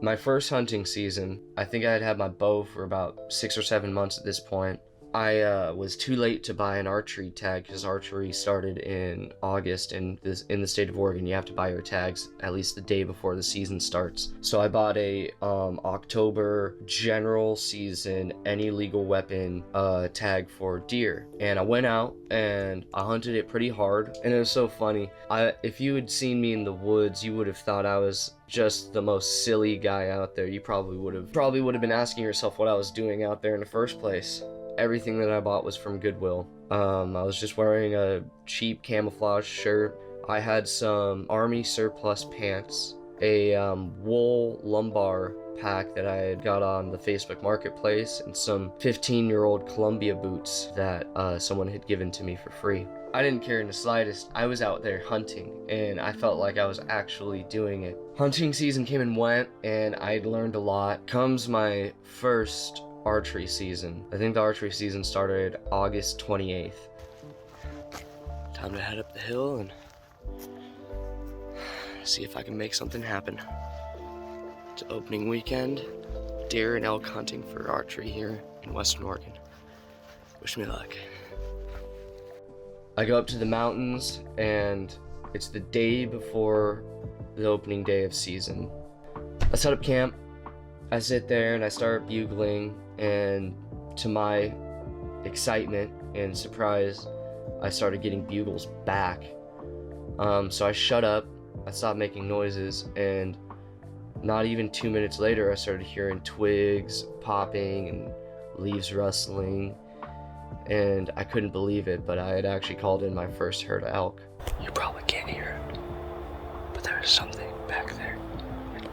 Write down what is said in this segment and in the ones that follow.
My first hunting season, I think I had had my bow for about 6 or 7 months at this point. I was too late to buy an archery tag because archery started in August, and in the state of Oregon you have to buy your tags at least the day before the season starts. So I bought a October general season any legal weapon tag for deer, and I went out and I hunted it pretty hard, and it was so funny. If you had seen me in the woods, you would have thought I was just the most silly guy out there. You probably would have been asking yourself what I was doing out there in the first place. Everything that I bought was from Goodwill. I was just wearing a cheap camouflage shirt. I had some army surplus pants, a wool lumbar pack that I had got on the Facebook Marketplace, and some 15-year-old Columbia boots that someone had given to me for free. I didn't care in the slightest. I was out there hunting, and I felt like I was actually doing it. Hunting season came and went, and I learned a lot. Comes my first archery season. I think the archery season started August 28th. Time to head up the hill and see if I can make something happen. It's opening weekend, deer and elk hunting for archery here in Western Oregon. Wish me luck. I go up to the mountains, and it's the day before the opening day of season. I set up camp. I sit there and I start bugling, and to my excitement and surprise, I started getting bugles back. So I shut up, I stopped making noises, and not even 2 minutes later I started hearing twigs popping and leaves rustling, and I couldn't believe it, but I had actually called in my first herd of elk. You probably can't hear it, but there is something back there,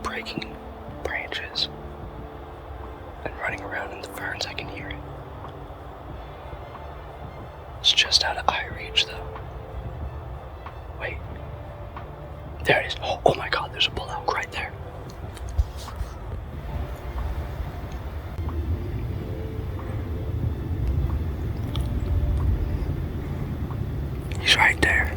breaking branches and running around in the ferns. I can hear it. It's just out of eye reach though. Wait. There it is. Oh my god, there's a bull elk right there. He's right there.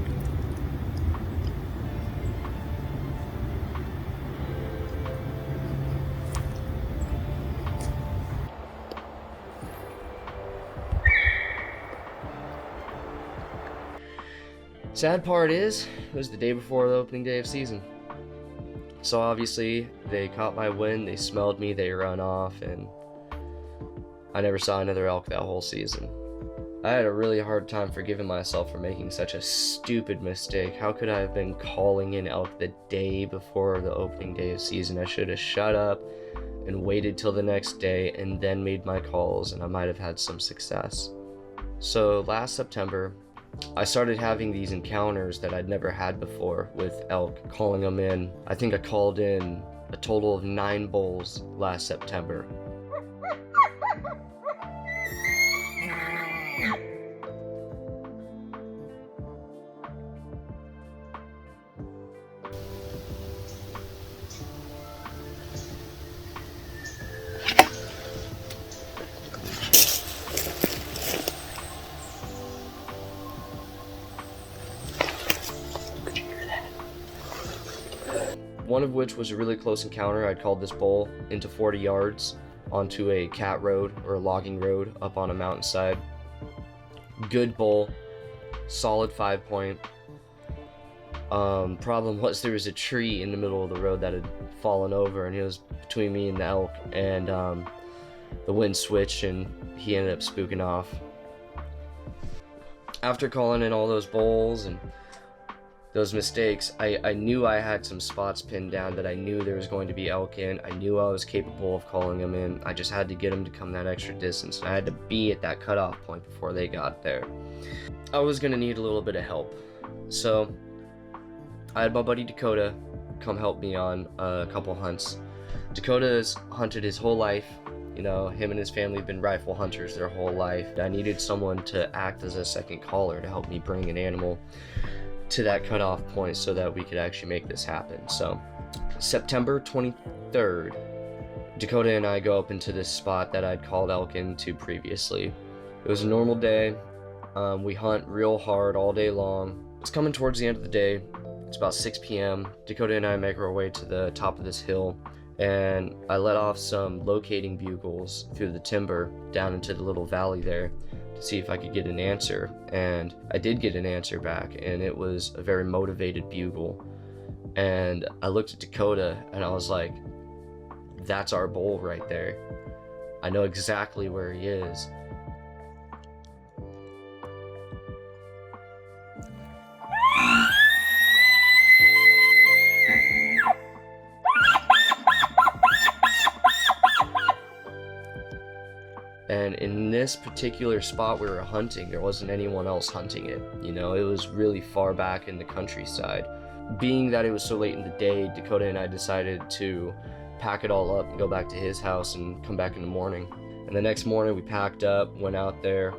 Sad part is, it was the day before the opening day of season. So obviously, they caught my wind, they smelled me, they run off, and I never saw another elk that whole season. I had a really hard time forgiving myself for making such a stupid mistake. How could I have been calling in elk the day before the opening day of season? I should have shut up and waited till the next day and then made my calls, and I might have had some success. So last September, I started having these encounters that I'd never had before with elk, calling them in. I think I called in a total of 9 bulls last September. One of which was a really close encounter. I'd called this bull into 40 yards onto a cat road or a logging road up on a mountainside. Good bull, solid 5-point. Problem was there was a tree in the middle of the road that had fallen over, and it was between me and the elk, and the wind switched and he ended up spooking off. After calling in all those bulls and those mistakes, I knew I had some spots pinned down that I knew there was going to be elk in. I knew I was capable of calling them in. I just had to get them to come that extra distance. I had to be at that cutoff point before they got there. I was going to need a little bit of help. So I had my buddy Dakota come help me on a couple hunts. Dakota has hunted his whole life. You know, him and his family have been rifle hunters their whole life. I needed someone to act as a second caller to help me bring an animal to that cutoff point so that we could actually make this happen. So September 23rd, Dakota and I go up into this spot that I'd called elk into previously. It was a normal day. We hunt real hard all day long. It's coming towards the end of the day. It's about 6 p.m. Dakota and I make our way to the top of this hill, and I let off some locating bugles through the timber down into the little valley there to see if I could get an answer. And I did get an answer back, and it was a very motivated bugle. And I looked at Dakota and I was like, that's our bull right there. I know exactly where he is. And in this particular spot we were hunting, there wasn't anyone else hunting it. You know, it was really far back in the countryside. Being that it was so late in the day, Dakota and I decided to pack it all up and go back to his house and come back in the morning. And the next morning we packed up, went out there.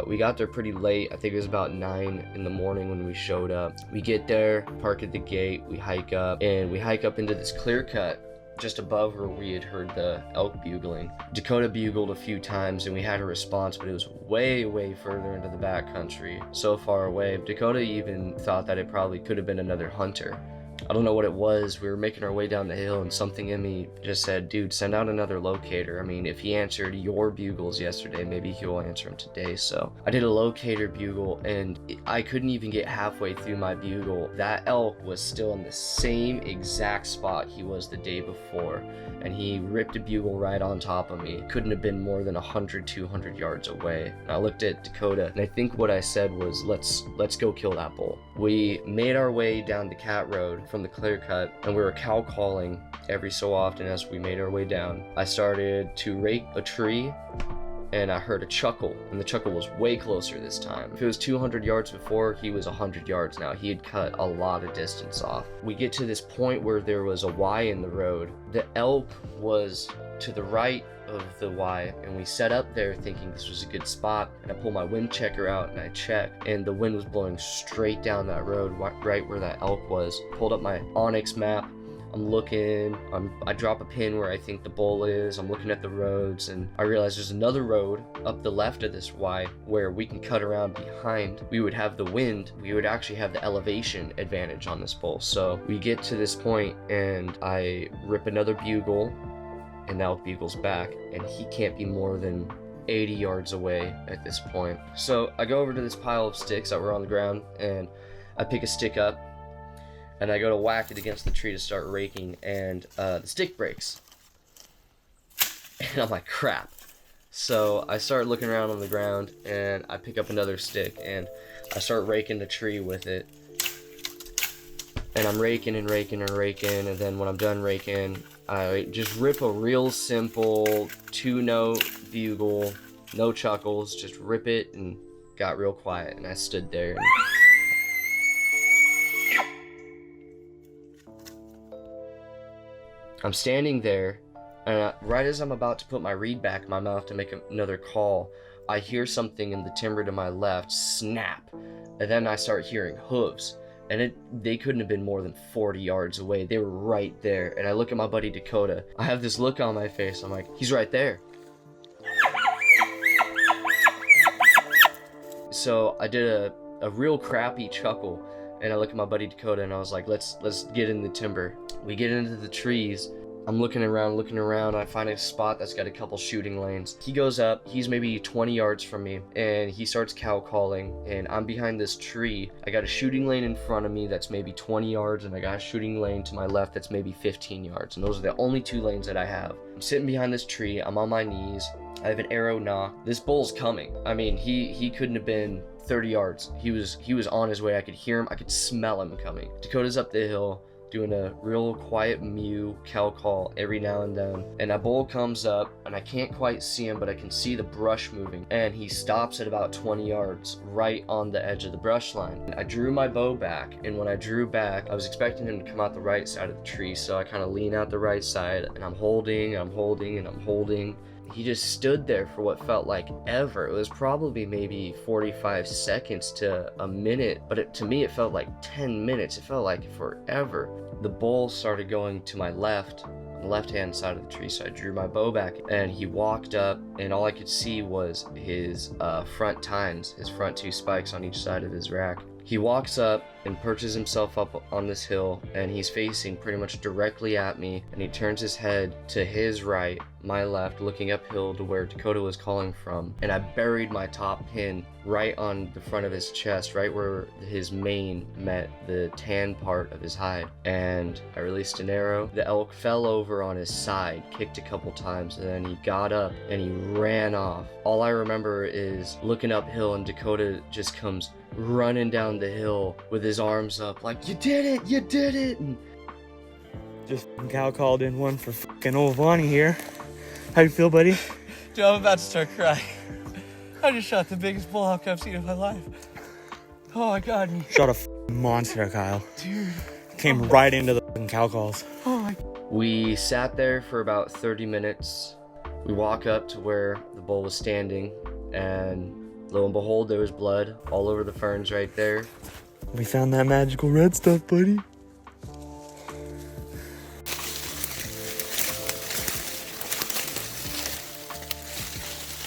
We got there pretty late. I think it was about 9 in the morning when we showed up. We get there, park at the gate, we hike up, and we hike up into this clear cut just above where we had heard the elk bugling. Dakota bugled a few times and we had a response, but it was way further into the back country, so far away. Dakota even thought that it probably could have been another hunter. I don't know what it was. We were making our way down the hill and something in me just said, dude, send out another locator. I mean, if he answered your bugles yesterday, maybe he'll answer them today. So I did a locator bugle and I couldn't even get halfway through my bugle. That elk was still in the same exact spot he was the day before, and he ripped a bugle right on top of me. Couldn't have been more than 100, 200 yards away. And I looked at Dakota and I think what I said was, let's go kill that bull. We made our way down the cat road from the clear cut, and we were cow calling every so often as we made our way down. I started to rake a tree and I heard a chuckle, and the chuckle was way closer this time. If it was 200 yards before, he was 100 yards now. He had cut a lot of distance off. We get to this point where there was a Y in the road. The elk was to the right of the Y, and we set up there thinking this was a good spot, and I pull my wind checker out and I check, and the wind was blowing straight down that road right where that elk was. Pulled up my Onyx map. I'm looking, I drop a pin where I think the bull is. I'm looking at the roads, and I realize there's another road up the left of this Y where we can cut around behind. We would have the wind, we would actually have the elevation advantage on this bull. So we get to this point and I rip another bugle, and the elk bugles back, and he can't be more than 80 yards away at this point. So I go over to this pile of sticks that were on the ground, and I pick a stick up and I go to whack it against the tree to start raking, and the stick breaks. And I'm like, crap. So I start looking around on the ground and I pick up another stick and I start raking the tree with it. And I'm raking and raking and raking, and then when I'm done raking, I just rip a real simple 2-note bugle, no chuckles, just rip it, and got real quiet. And I stood there and I'm standing there, and right as I'm about to put my reed back in my mouth to make another call, I hear something in the timber to my left snap, and then I start hearing hooves, and they couldn't have been more than 40 yards away. They were right there, and I look at my buddy Dakota. I have this look on my face. I'm like, he's right there. So I did a real crappy chuckle, and I look at my buddy Dakota and I was like, let's get in the timber. We get into the trees. I'm looking around. I find a spot that's got a couple shooting lanes. He goes up, he's maybe 20 yards from me, and he starts cow calling, and I'm behind this tree. I got a shooting lane in front of me that's maybe 20 yards, and I got a shooting lane to my left that's maybe 15 yards, and those are the only 2 lanes that I have. I'm sitting behind this tree, I'm on my knees, I have an arrow nock. This bull's coming. I mean, he couldn't have been 30 yards. He was on his way. I could hear him, I could smell him coming. Dakota's up the hill, doing a real quiet mew cow call every now and then, and that bull comes up, and I can't quite see him, but I can see the brush moving, and he stops at about 20 yards right on the edge of the brush line. I drew my bow back, and when I drew back, I was expecting him to come out the right side of the tree, so I kind of lean out the right side, and I'm holding. He just stood there for what felt like ever. It was probably maybe 45 seconds to a minute, but to me it felt like 10 minutes. It felt like forever. The bull started going to my left, on the left-hand side of the tree, so I drew my bow back, and he walked up, and all I could see was his front tines, his front 2 spikes on each side of his rack. He walks up, and perches himself up on this hill, and he's facing pretty much directly at me, and he turns his head to his right, my left, looking uphill to where Dakota was calling from, and I buried my top pin right on the front of his chest, right where his mane met the tan part of his hide, and I released an arrow. The elk fell over on his side, kicked a couple times, and then he got up and he ran off. All I remember is looking uphill, and Dakota just comes running down the hill with his arms up like, "You did it, you did it!" And just cow called in one for fucking old Vonnie here. How you feel, buddy? Dude, I'm about to start crying. I just shot the biggest bullhawk I've seen in my life. Oh my god. Shot a fucking monster, Kyle. Dude. Came right into the fucking cow calls. Oh my. we sat there for about 30 minutes. We walk up to where the bull was standing, and lo and behold, there was blood all over the ferns right there. We found that magical red stuff, buddy.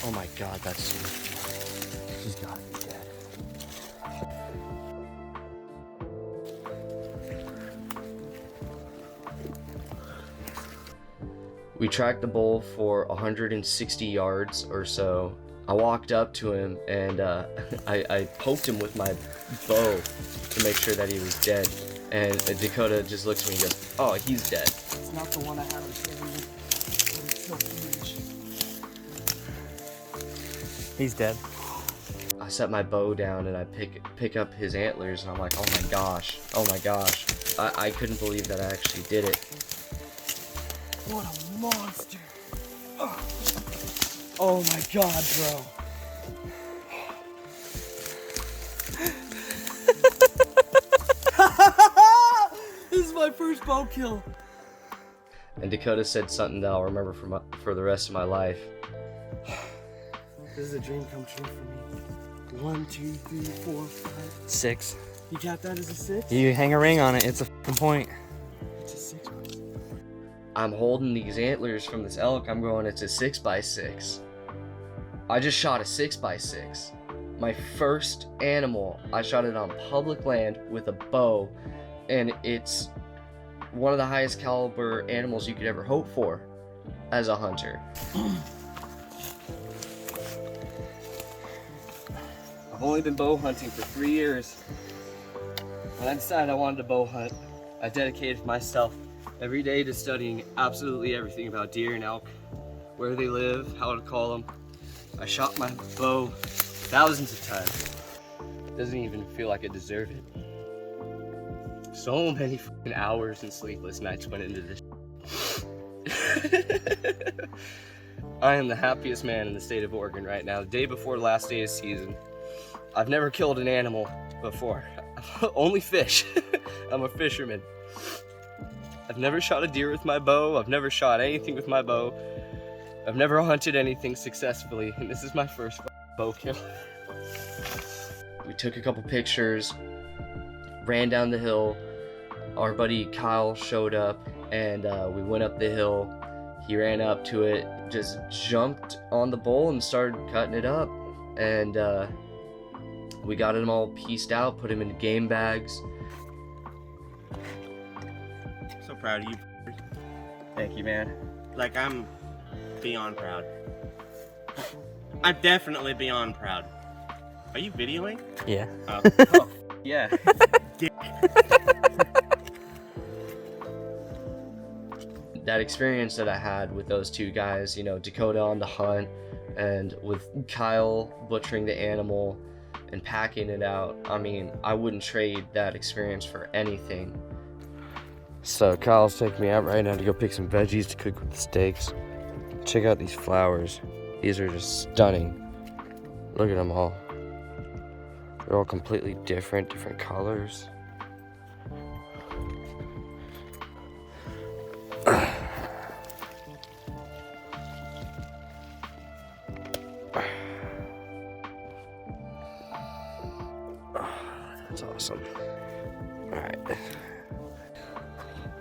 Oh my god, she's gotta be dead. We tracked the bull for 160 yards or so. I walked up to him and I poked him with my bow to make sure that he was dead. And Dakota just looks at me and goes, "Oh, he's dead." It's not the one I have in front, but it's so huge. He's dead. I set my bow down and I pick up his antlers, and I'm like, oh my gosh. I couldn't believe that I actually did it. What a monster. Oh my god, bro. This is my first bow kill. And Dakota said something that I'll remember for the rest of my life. This is a dream come true for me. 1, 2, 3, 4, 5. 6. You got that as a 6? You hang a ring on it, it's a fucking point. It's a 6. I'm holding these antlers from this elk. I'm going, it's a 6x6. I just shot a 6x6. My first animal. I shot it on public land with a bow, and it's one of the highest caliber animals you could ever hope for as a hunter. I've only been bow hunting for 3 years. When I decided I wanted to bow hunt, I dedicated myself every day to studying absolutely everything about deer and elk, where they live, how to call them. I shot my bow thousands of times. Doesn't even feel like I deserve it. So many fucking hours and sleepless nights went into this. I am the happiest man in the state of Oregon right now. The day before last day of season. I've never killed an animal before. Only fish. I'm a fisherman. I've never shot a deer with my bow. I've never shot anything with my bow. I've never hunted anything successfully, and this is my first bow kill. We took a couple pictures, ran down the hill. Our buddy Kyle showed up, and we went up the hill. He ran up to it, just jumped on the bull and started cutting it up. And we got him all pieced out, put him in game bags. So proud of you. Thank you, man. Like, I'm beyond proud. I'm definitely beyond proud. Are you videoing? Yeah. Oh, Yeah. That experience that I had with those two guys, you know, Dakota on the hunt, and with Kyle butchering the animal and packing it out, I mean, I wouldn't trade that experience for anything. So Kyle's taking me out right now to go pick some veggies to cook with the steaks. Check out these flowers. These are just stunning. Look at them all. They're all completely different colors. That's awesome. Alright.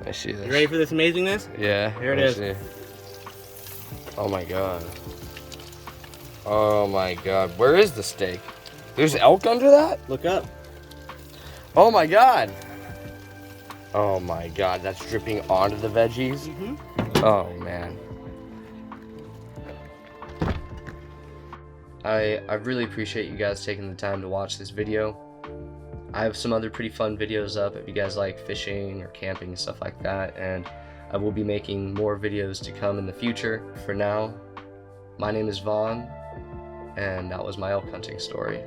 I see this. you ready for this amazingness? Yeah. Here it let's is. see. Oh my god. Oh my god. Where is the steak? There's elk under that? Look up. Oh my god! Oh my god, that's dripping onto the veggies? Oh man. I really appreciate you guys taking the time to watch this video. I have some other pretty fun videos up if you guys like fishing or camping and stuff like that, and I will be making more videos to come in the future. For now, my name is Vaughn, and that was my elk hunting story.